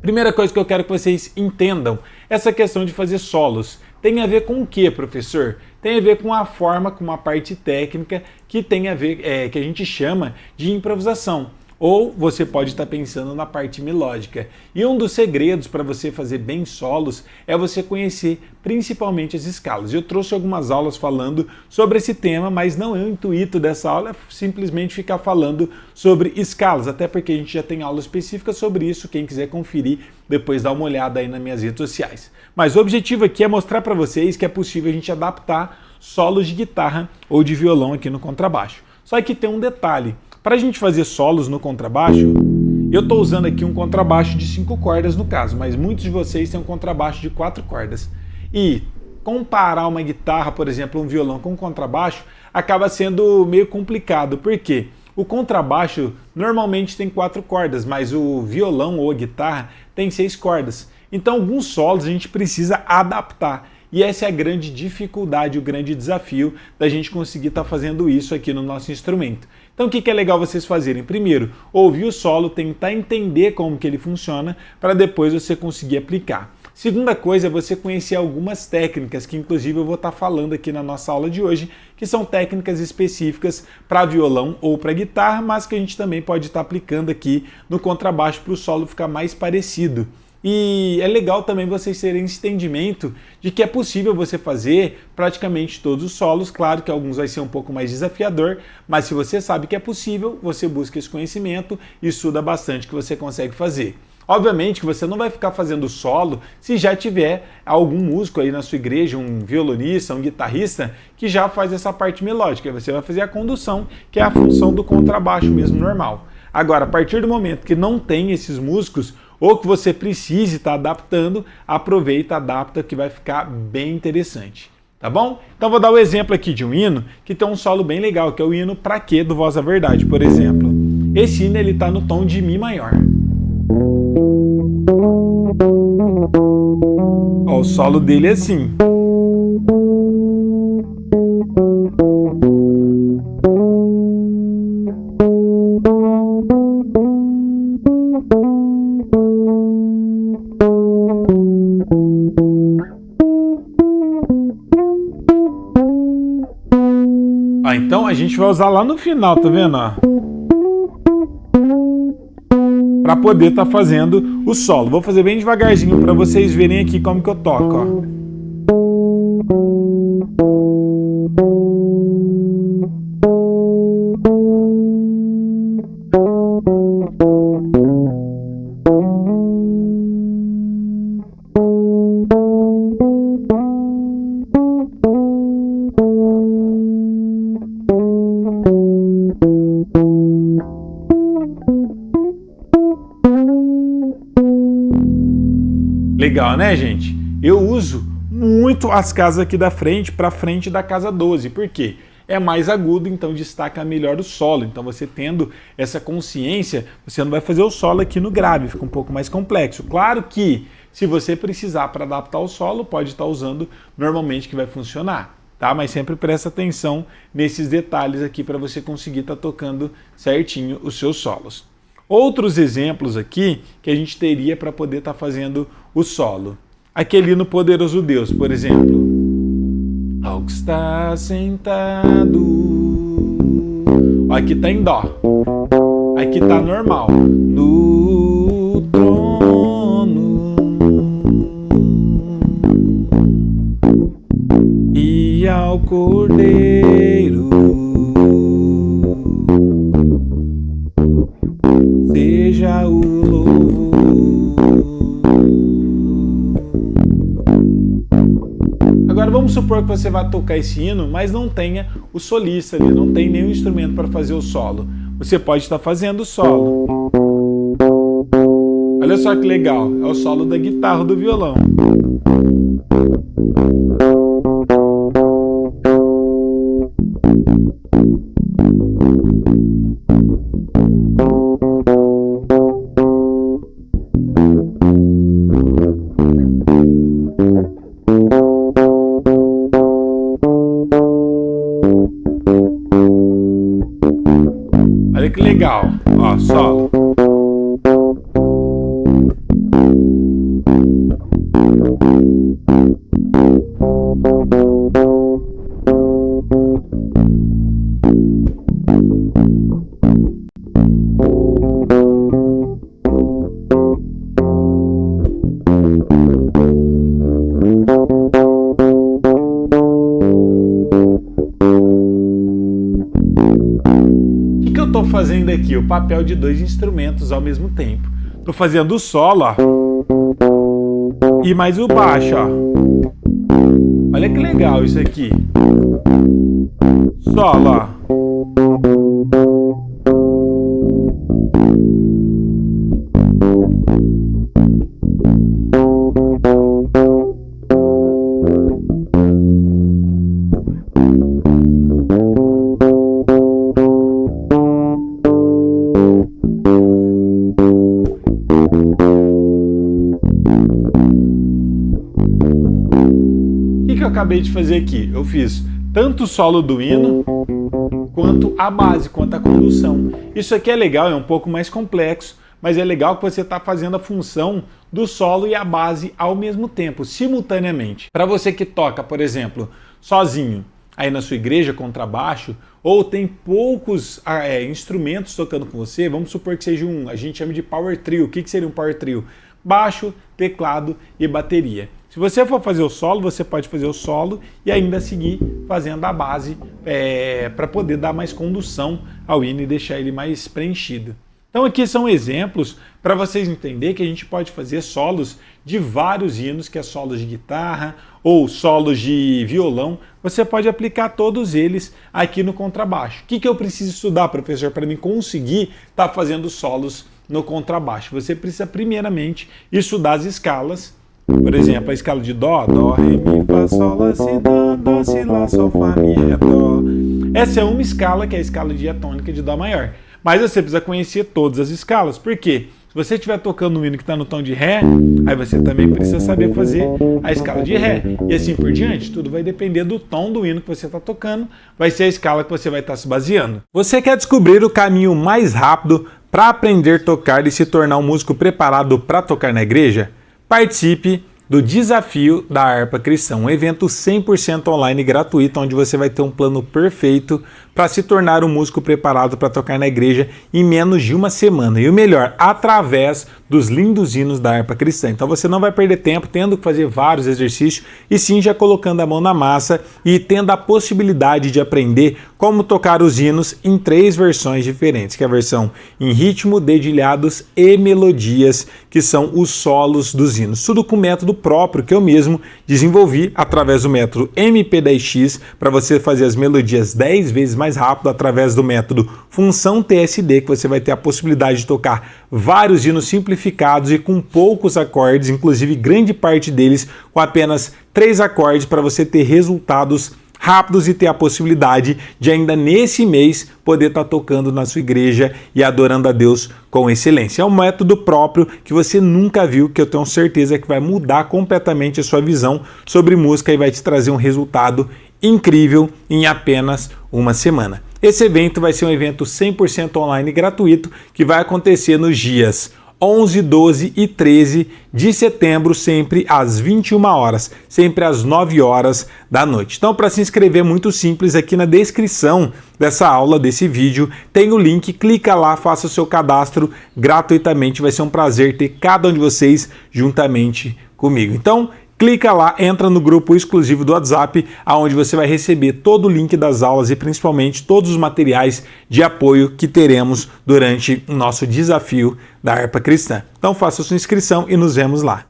Primeira coisa que eu quero que vocês entendam, essa questão de fazer solos tem a ver com o que, professor? Tem a ver com a forma, com uma parte técnica que tem a ver, que a gente chama de improvisação. Ou você pode estar pensando na parte melódica. E um dos segredos para você fazer bem solos é você conhecer principalmente as escalas. Eu trouxe algumas aulas falando sobre esse tema, mas não é o intuito dessa aula, é simplesmente ficar falando sobre escalas, até porque a gente já tem aula específica sobre isso, quem quiser conferir, depois dá uma olhada aí nas minhas redes sociais. Mas o objetivo aqui é mostrar para vocês que é possível a gente adaptar solos de guitarra ou de violão aqui no contrabaixo. Só que tem um detalhe. Para a gente fazer solos no contrabaixo, eu estou usando aqui um contrabaixo de 5 cordas no caso, mas muitos de vocês têm um contrabaixo de 4 cordas. E comparar uma guitarra, por exemplo, um violão com um contrabaixo, acaba sendo meio complicado. Por quê? O contrabaixo normalmente tem 4 cordas, mas o violão ou a guitarra tem 6 cordas. Então alguns solos a gente precisa adaptar. E essa é a grande dificuldade, o grande desafio da gente conseguir estar fazendo isso aqui no nosso instrumento. Então o que é legal vocês fazerem? Primeiro, ouvir o solo, tentar entender como que ele funciona, para depois você conseguir aplicar. Segunda coisa é você conhecer algumas técnicas, que inclusive eu vou estar falando aqui na nossa aula de hoje, que são técnicas específicas para violão ou para guitarra, mas que a gente também pode estar aplicando aqui no contrabaixo para o solo ficar mais parecido. E é legal também vocês terem esse entendimento de que é possível você fazer praticamente todos os solos. Claro que alguns vai ser um pouco mais desafiador, mas se você sabe que é possível, você busca esse conhecimento e estuda bastante que você consegue fazer. Obviamente que você não vai ficar fazendo solo se já tiver algum músico aí na sua igreja, um violonista, um guitarrista, que já faz essa parte melódica. Você vai fazer a condução, que é a função do contrabaixo mesmo normal. Agora, a partir do momento que não tem esses músicos, ou que você precise estar adaptando, aproveita, adapta, que vai ficar bem interessante. Tá bom? Então vou dar o exemplo aqui de um hino que tem um solo bem legal, que é o hino Pra Quê, do Voz da Verdade, por exemplo. Esse hino ele está no tom de Mi maior. Ó, o solo dele é assim. Então a gente vai usar lá no final, tá vendo? Para poder estar fazendo o solo. Vou fazer bem devagarzinho para vocês verem aqui como que eu toco, ó. Legal, né, gente? Eu uso muito as casas aqui da frente para frente da casa 12. Por quê? É mais agudo, então destaca melhor o solo. Então você tendo essa consciência, você não vai fazer o solo aqui no grave, fica um pouco mais complexo. Claro que se você precisar para adaptar o solo, pode estar usando normalmente que vai funcionar, tá? Mas sempre presta atenção nesses detalhes aqui para você conseguir estar tocando certinho os seus solos. Outros exemplos aqui que a gente teria para poder estar fazendo o solo. Aquele no Poderoso Deus, por exemplo. Ao que está sentado. Aqui está em Dó. Aqui está normal. No trono. E ao Cordeiro. Seja o louvor. Agora vamos supor que você vai tocar esse hino, mas não tenha o solista ali, não tem nenhum instrumento para fazer o solo. Você pode estar fazendo o solo. Olha só que legal, é o solo da guitarra ou do violão. Olha que legal, ó, solo. O que eu estou fazendo aqui? O papel de dois instrumentos ao mesmo tempo. Estou fazendo o solo, ó, e mais o baixo, ó. Olha que legal isso aqui. Solo, ó. O que eu acabei de fazer aqui? Eu fiz tanto o solo do hino, quanto a base, quanto a condução. Isso aqui é legal, é um pouco mais complexo, mas é legal que você está fazendo a função do solo e a base ao mesmo tempo, simultaneamente. Para você que toca, por exemplo, sozinho, aí na sua igreja, contrabaixo, ou tem poucos instrumentos tocando com você, vamos supor que seja a gente chama de power trio. O que seria um power trio? Baixo, teclado e bateria. Se você for fazer o solo, você pode fazer o solo e ainda seguir fazendo a base para poder dar mais condução ao hino e deixar ele mais preenchido. Então aqui são exemplos para vocês entenderem que a gente pode fazer solos de vários hinos, que é solos de guitarra ou solos de violão. Você pode aplicar todos eles aqui no contrabaixo. O que eu preciso estudar, professor, para mim conseguir estar fazendo solos no contrabaixo? Você precisa primeiramente estudar as escalas. Por exemplo, a escala de Dó, Dó, Ré, Mi, Fá, Sol, Lá, Si, Dó, Dó, Si, Lá, Sol, Fá, Mi, Ré, Dó. Essa é uma escala, que é a escala diatônica de Dó maior. Mas você precisa conhecer todas as escalas. Por quê? Se você estiver tocando um hino que está no tom de Ré, aí você também precisa saber fazer a escala de Ré. E assim por diante, tudo vai depender do tom do hino que você está tocando, vai ser a escala que você vai estar se baseando. Você quer descobrir o caminho mais rápido para aprender a tocar e se tornar um músico preparado para tocar na igreja? Participe do Desafio da Harpa Cristã, um evento 100% online gratuito, onde você vai ter um plano perfeito para se tornar um músico preparado para tocar na igreja em menos de uma semana. E o melhor, através dos lindos hinos da Harpa Cristã. Então você não vai perder tempo tendo que fazer vários exercícios, e sim já colocando a mão na massa e tendo a possibilidade de aprender como tocar os hinos em 3 versões diferentes, que é a versão em ritmo, dedilhados e melodias, que são os solos dos hinos. Tudo com método próprio que eu mesmo desenvolvi através do método MP10X, para você fazer as melodias 10 vezes mais rápido, através do método Função TSD, que você vai ter a possibilidade de tocar vários hinos simplificados e com poucos acordes, inclusive grande parte deles com apenas 3 acordes, para você ter resultados rápidos e ter a possibilidade de ainda nesse mês poder estar tocando na sua igreja e adorando a Deus com excelência. É um método próprio que você nunca viu, que eu tenho certeza que vai mudar completamente a sua visão sobre música e vai te trazer um resultado incrível em apenas uma semana. Esse evento vai ser um evento 100% online gratuito, que vai acontecer nos dias 11, 12 e 13 de setembro, sempre às 21 horas, sempre às 9 horas da noite. Então, para se inscrever, muito simples, aqui na descrição dessa aula, desse vídeo, tem o link, clica lá, faça o seu cadastro gratuitamente. Vai ser um prazer ter cada um de vocês juntamente comigo. Então, clica lá, entra no grupo exclusivo do WhatsApp, onde você vai receber todo o link das aulas e principalmente todos os materiais de apoio que teremos durante o nosso desafio da Harpa Cristã. Então faça sua inscrição e nos vemos lá.